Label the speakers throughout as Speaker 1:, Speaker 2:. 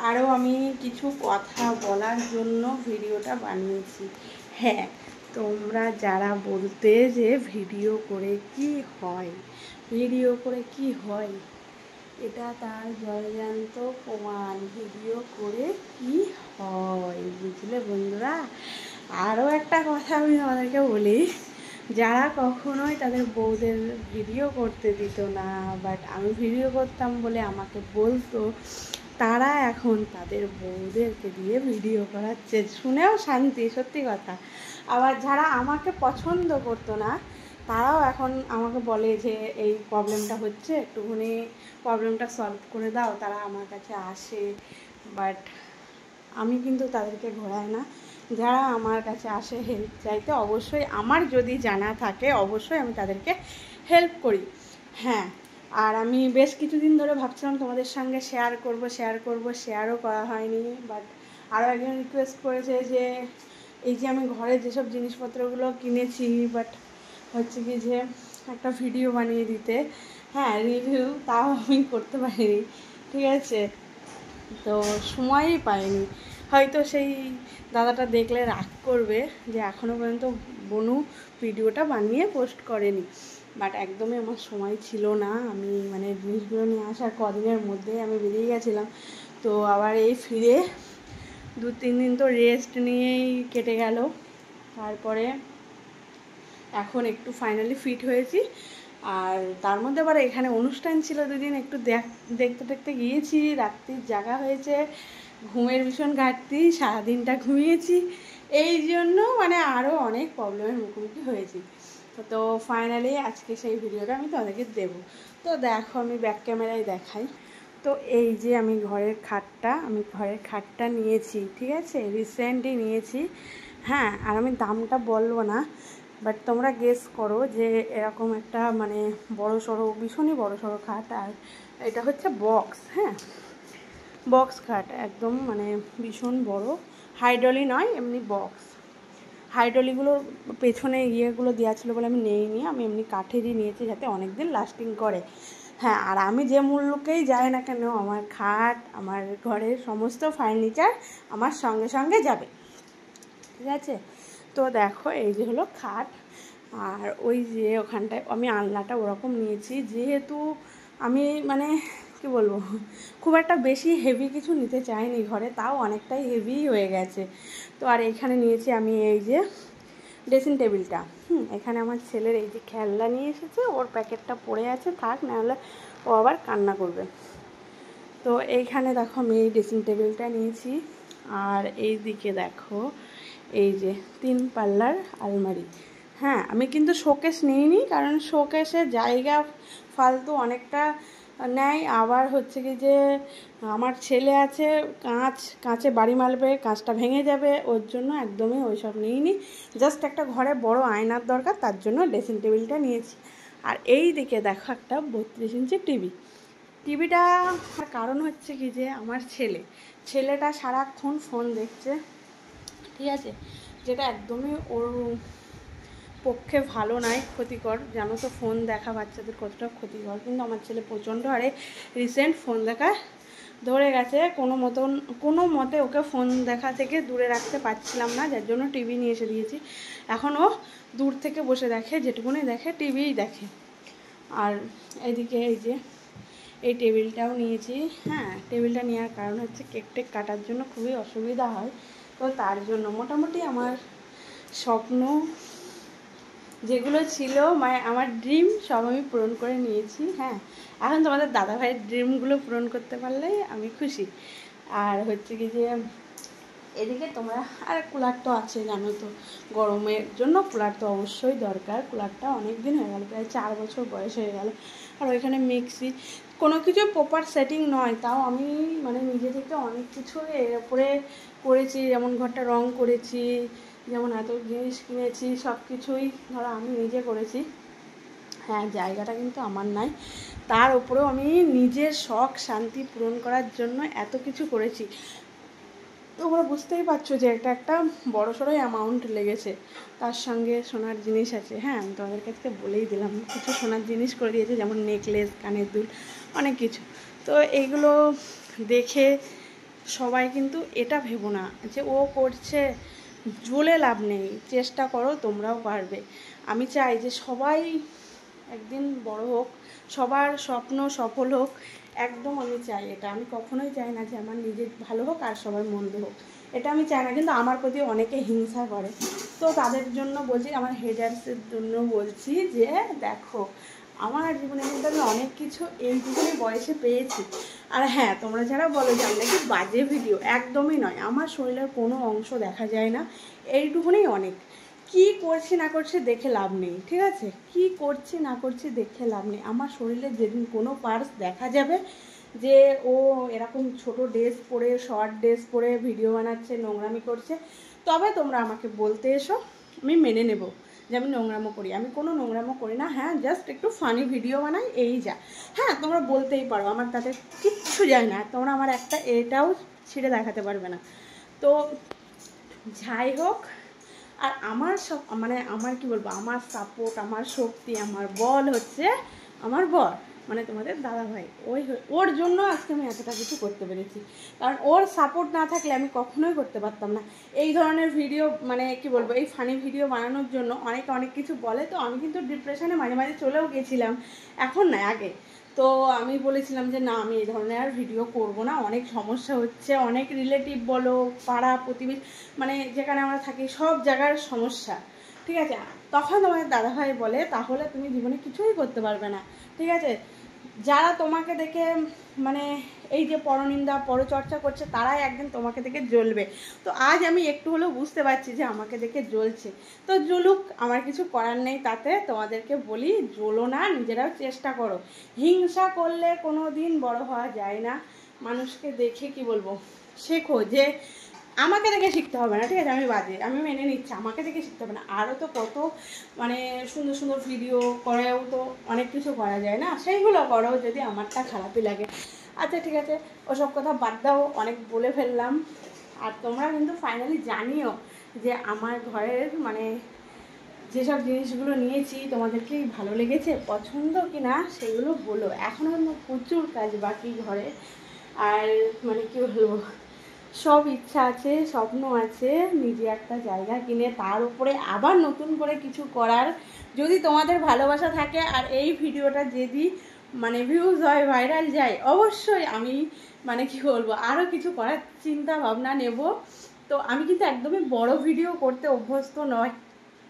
Speaker 1: আরও আমি কিছু কথা বলার জন্য ভিডিওটা বানিয়েছি। হ্যাঁ, তোমরা যারা বলতে যে ভিডিও করে কি হয়, ভিডিও করে কি হয়, এটা তার জলজান্ত প্রমাণ। ভিডিও করে কি হয়, বুঝলে বন্ধুরা? আরও একটা কথা আমি তোমাদেরকে বলি, যারা কখনোই তাদের বউদের ভিডিও করতে দিত না, বাট আমি ভিডিও করতাম বলে আমাকে বলতো, তারা এখন তাদের বউদেরকে দিয়ে ভিডিও করাচ্ছে, শুনেও শান্তি, সত্যি কথা। আবার যারা আমাকে পছন্দ করতো না, তারাও এখন আমাকে বলে যে এই প্রবলেমটা হচ্ছে, একটুখানি প্রবলেমটা সলভ করে দাও। তারা আমার কাছে আসে, বাট আমি কিন্তু তাদেরকে ঘোরাই না। যারা আমার কাছে আসে হেল্প চাইতে, অবশ্যই আমার যদি জানা থাকে অবশ্যই আমি তাদেরকে হেল্প করি। হ্যাঁ, আর আমি বেশ কিছুদিন ধরে ভাবছিলাম তোমাদের সঙ্গে শেয়ারও করা হয়নি। বাট আরও একজন রিকোয়েস্ট করেছে যে এই যে আমি ঘরে যেসব জিনিসপত্রগুলো কিনেছি, বাট হচ্ছে কি যে একটা ভিডিও বানিয়ে দিতে, হ্যাঁ রিভিউ, তাও আমি করতে পারিনি, ঠিক আছে? তো সময়ই পাইনি। হয়তো সেই দাদাটা দেখলে রাগ করবে যে এখনও পর্যন্ত বনু ভিডিওটা বানিয়ে পোস্ট করেনি, বাট একদমই আমার সময় ছিল না। আমি মানে জিনিসগুলো নিয়ে আসার কদিনের মধ্যেই আমি বেরিয়ে গেছিলাম। তো আবার এই ফিরে 2-3 দিন তো রেস্ট নিয়েই কেটে গেল। তারপরে এখন একটু ফাইনালি ফিট হয়েছি। আর তার মধ্যে আবার এখানে অনুষ্ঠান ছিল 2 দিন, একটু দেখতে দেখতে গিয়েছি, রাত্রির জাগা হয়েছে, ঘুমের ভীষণ ঘাটতি, সারাদিনটা ঘুমিয়েছি, এই জন্য মানে আরও অনেক প্রবলেমের মুখোমুখি হয়েছি। তো ফাইনালি আজকে সেই ভিডিওটা আমি তোমাদেরকে দেবো। তো দেখো, আমি ব্যাক ক্যামেরায় দেখাই। তো এই যে আমি ঘরের খাটটা নিয়েছি, ঠিক আছে? রিসেন্টলি নিয়েছি। হ্যাঁ, আর আমি দামটা বলবো না, বাট তোমরা গেস করো যে এরকম একটা মানে ভীষণই বড়সড় খাট। আর এটা হচ্ছে বক্স, হ্যাঁ বক্স খাট, একদম মানে ভীষণ বড়, হাইড্রলি নয়, এমনি বক্স। হাইড্রলিগুলোর পেছনে ইয়েগুলো দেওয়া ছিল বলে আমি নেইনি, আমি এমনি কাঠেরই নিয়েছি যাতে অনেক দিন লাস্টিং করে। হ্যাঁ, আর আমি যে মূল্যকেই যাই না কেন, আমার খাট, আমার ঘরের সমস্ত ফার্নিচার আমার সঙ্গে সঙ্গে যাবে, ঠিক আছে? তো দেখো, এই যে হলো খাট। আর ওই যে ওখানটায় আমি আলনাটা ওরকম নিয়েছি, যেহেতু আমি মানে কি বলবো, খুব একটা বেশি হেভি কিছু নিতে চাইনি ঘরে, তাও অনেকটাই হেভি হয়ে গেছে। তো আর এখানে নিয়েছি আমি এই যে ড্রেসিং টেবিলটা। এখানে আমার ছেলের এই যে খেলনা নিয়ে এসেছে, ওর প্যাকেটটা পড়ে আছে, থাক, নাহলে ও আবার কান্না করবে। তো এইখানে দেখো আমি এই ড্রেসিং টেবিলটা নিয়েছি। আর এই দিকে দেখো এই যে 3 পাল্লার আলমারি। হ্যাঁ, আমি কিন্তু শোকেস নিইনি, কারণ শোকেসে জায়গা ফালতু অনেকটা নেয়। আবার হচ্ছে কি যে আমার ছেলে আছে, কাঁচে বাড়ি মারবে, কাঁচটা ভেঙে যাবে, ওর জন্য একদমই ওইসব নিইনি। জাস্ট একটা ঘরে বড় আয়নার দরকার, তার জন্য ড্রেসিং টেবিলটা নিয়েছি। আর এই দিকে দেখো একটা 32 ইঞ্চি টিভিটা কারণ হচ্ছে কি যে আমার ছেলেটা সারাক্ষণ ফোন দেখছে, ঠিক আছে? যেটা একদমই ওর পক্ষে ভালো নয়, ক্ষতিকর। জানো তো ফোন দেখা বাচ্চাদের কতটা ক্ষতিকর। কিন্তু আমার ছেলে প্রচণ্ড হারে রিসেন্ট ফোন দেখা ধরে গেছে। কোনো মতে ওকে ফোন দেখা থেকে দূরে রাখতে পারছিলাম না, যার জন্য টিভি নিয়ে এসে দিয়েছি। এখন ও দূর থেকে বসে দেখে, যেটুকুনি দেখে টিভিই দেখে। আর এদিকে এই যে এই টেবিলটাও নিয়েছি। হ্যাঁ, টেবিলটা নেওয়ার কারণ হচ্ছে কেক কাটার জন্য খুবই অসুবিধা হয়, তো তার জন্য মোটামুটি আমার স্বপ্ন যেগুলো ছিল, মানে আমার ড্রিম, সব আমি পূরণ করে নিয়েছি। হ্যাঁ, এখন তোমাদের দাদাভাইয়ের ড্রিমগুলো পূরণ করতে পারলেই আমি খুশি। আর হচ্ছে কি যে এদিকে তোমরা, আর কুলার তো আছে, জানো তো গরমের জন্য কুলার তো অবশ্যই দরকার। কুলারটা অনেক দিন হয়ে গেল, প্রায় 4 বছর বয়স হয়ে গেল। আর ওইখানে মিক্সি, কোনো কিছু প্রপার সেটিং নয়, তাও আমি মানে নিজে থেকে অনেক কিছু এর উপরে করেছি। যেমন ঘরটা রং করেছি, যেমন এত জিনিস কিনেছি, সব কিছুই ধরো আমি নিজে করেছি। হ্যাঁ, জায়গাটা কিন্তু আমার নাই, তার উপরেও আমি নিজের শখ শান্তি পূরণ করার জন্য এত কিছু করেছি। তোমরা বুঝতেই পারছো যে এটা একটা বড়সড়ই অ্যামাউন্ট লেগেছে। তার সঙ্গে সোনার জিনিস আছে। হ্যাঁ, আমি তোমাদের কাছে বলেই দিলাম, কিছু সোনার জিনিস করে দিয়েছে, যেমন নেকলেস, কানের দুল, অনেক কিছু। তো এইগুলো দেখে সবাই কিন্তু এটা ভেবো না যে ও করছে জ্বলে লাভ নেই, চেষ্টা করো তোমরাও পারবে। আমি চাই যে সবাই একদিন বড় হোক, সবার স্বপ্ন সফল হোক, একদম আমি চাই এটা। আমি কখনোই চাই না যে আমার নিজের ভালো হোক আর সবার মন্দ হোক, এটা আমি চাই না। কিন্তু আমার প্রতি অনেকে হিংসা করে, তো তাদের জন্য বলছি, আমার হেডার্সের জন্য বলছি যে দেখো আমার জীবনে কিন্তু আমি অনেক কিছু এইটুকুনি বয়সে পেয়েছি। আর হ্যাঁ, তোমরা যারা বলো যে আমি নাকি বাজে ভিডিও, একদমই নয়। আমার শরীরের কোনো অংশ দেখা যায় না, এইটুকুনি অনেক। কি করছি না করছি দেখে লাভ নেই, ঠিক আছে? কি করছি না করছি দেখে লাভ নেই। আমার শরীরে যেদিন কোনো পার্টস দেখা যাবে যে ও এরকম ছোট ড্রেস পরে, শর্ট ড্রেস পরে ভিডিও বানাচ্ছে, নোংরামি করছে, তবে তোমরা আমাকে বলতে এসো, আমি মেনে নেব যে আমি নোংরামো করি। আমি কোনো নোংরামো করি না, হ্যাঁ জাস্ট একটু ফানি ভিডিও বানাই, এই যা। হ্যাঁ, তোমরা বলতেই পারো, আমার তাতে কিচ্ছু যায় না, তোমরা আমার একটা এটাও ছিঁড়ে দেখাতে পারবে না। তো যাই হোক, আর আমার সব মানে আমার কি বলবো, আমার সাপোর্ট, আমার শক্তি, আমার বল হচ্ছে আমার বর, মানে তোমাদের দাদা ভাই। ওর জন্য আজকে আমি এতটা কিছু করতে পেরেছি, কারণ ওর সাপোর্ট না থাকলে আমি কখনোই করতে পারতাম না এই ধরনের ভিডিও। মানে কি বলবো, এই ফানি ভিডিও বানানোর জন্য অনেকে অনেক কিছু বলে, তো আমি কিন্তু ডিপ্রেশনে মাঝে মাঝে চলেও গেছিলাম, এখন না আগে। তো আমি বলেছিলাম যে না, আমি এই ধরনের আর ভিডিও করব না, অনেক সমস্যা হচ্ছে, অনেক রিলেটিভ বলো, পাড়া প্রতিবেশী, মানে যেখানে আমরা থাকি সব জায়গার সমস্যা, ঠিক আছে? তখন তোমাদের দাদাভাই বলে তাহলে তুমি জীবনে কিছুই করতে পারবে না, ঠিক আছে? যারা তোমাকে দেখে মানে এই যে পরনিন্দা পরচর্চা করছে, তারাই একদিন তোমাকে দেখে জ্বলবে। তো আজ আমি একটু হলেও বুঝতে পারছি যে আমাকে দেখে জ্বলছে, তো জ্বলুক, আমার কিছু করার নেই তাতে। তোমাদেরকে বলি, জ্বলো না, নিজেরাও চেষ্টা করো। হিংসা করলে কোনো দিন বড় হওয়া যায় না। মানুষকে দেখে কি বলবো, শেখো যে আমাকে দেখে শিখতে হবে না, ঠিক আছে? আমি বাজে, আমি মেনে নিচ্ছি, আমাকে দেখে শিখতে হবে না। আরও তো কত মানে সুন্দর সুন্দর ভিডিও করেও তো অনেক কিছু করা যায় না, সেইগুলো করো যদি আমারটা খারাপই লাগে। আচ্ছা ঠিক আছে, ওসব কথা বাদ দাও, অনেক বলে ফেললাম। আর তোমরা কিন্তু ফাইনালি জানিও যে আমার ঘরের মানে যেসব জিনিসগুলো নিয়েছি তোমাদেরকে ভালো লেগেছে, পছন্দ কি না সেগুলো বলো। এখনও প্রচুর কাজ বাকি ঘরে, আর মানে কি বলবো, সব ইচ্ছা আছে, স্বপ্ন আছে, নিজে একটা জায়গা কিনে তার উপরে আবার নতুন করে কিছু করার। যদি তোমাদের ভালোবাসা থাকে আর এই ভিডিওটা যদি মানে ভিউজ হয়, ভাইরাল যায়, অবশ্যই আমি মানে কি বলবো আরও কিছু করার চিন্তা ভাবনা নেব। তো আমি কিন্তু একদমই বড় ভিডিও করতে অভ্যস্ত নয়,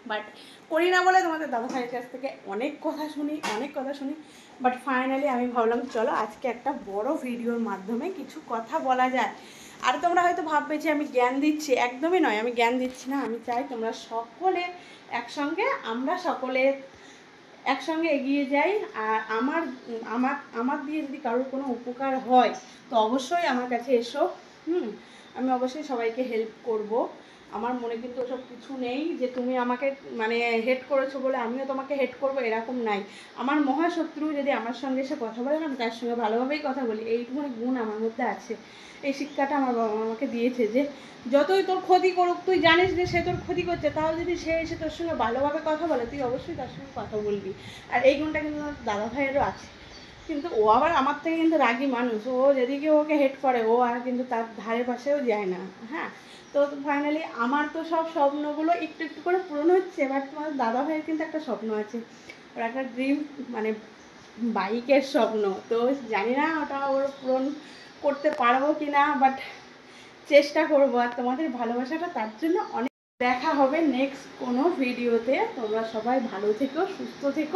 Speaker 1: বাট করি না বলে তোমাদের দাদা ভাইয়ের কাছ থেকে অনেক কথা শুনি। বাট ফাইনালি আমি ভাবলাম চলো আজকে একটা বড় ভিডিওর মাধ্যমে কিছু কথা বলা যায়। আর তোমরা হয়তো ভাববে যে আমি জ্ঞান দিচ্ছি, একদমই নয়, আমি জ্ঞান দিচ্ছি না। আমি চাই তোমরা সকলে একসঙ্গে, আমরা সকলে একসঙ্গে এগিয়ে যাই। আর আমার আমার আমার দিয়ে যদি কারোর কোনো উপকার হয় তো অবশ্যই আমার কাছে এসো। আমি অবশ্যই সবাইকে হেল্প করব। আমার মনে কিন্তু ওসব কিছু নেই যে তুমি আমাকে মানে হেট করেছো বলে আমিও তোমাকে হেট করবো, এরকম নাই। আমার মহাশত্রু যদি আমার সঙ্গে এসে কথা বলে, আমি তার সঙ্গে ভালোভাবেই কথা বলি, এইটুকুনি গুণ আমার মধ্যে আছে। এই শিক্ষাটা আমার বাবা আমাকে দিয়েছে যে যতই তোর ক্ষতি করুক, তুই জানিস যে সে তোর ক্ষতি করছে, তাহলে যদি সে এসে তোর সঙ্গে ভালোভাবে কথা বলে, তুই অবশ্যই তার সঙ্গে কথা বলবি। আর এই গুণটা কিন্তু দাদা ভাইয়েরও আছে। কিন্তু ও আবার আমার থেকে কিন্তু রাগী মানুষ, ও যদি কেউ ওকে হেট করে ও আর কিন্তু তার ধারে পাশেও যায় না। হ্যাঁ, তো ফাইনালি আমার তো সব স্বপ্নগুলো একটু একটু করে পূরণ হচ্ছে, বাট তোমার দাদা ভাইয়ের কিন্তু একটা স্বপ্ন আছে, ওর একটা ড্রিম মানে বাইকের স্বপ্ন। তো জানি না ওটা ওর পূরণ করতে পারবো কি না, বাট চেষ্টা করবো। আর তোমাদের ভালোবাসাটা তার জন্য অনেক। দেখা হবে নেক্সট কোনো ভিডিওতে। তোমরা সবাই ভালো থেকো, সুস্থ থেকো।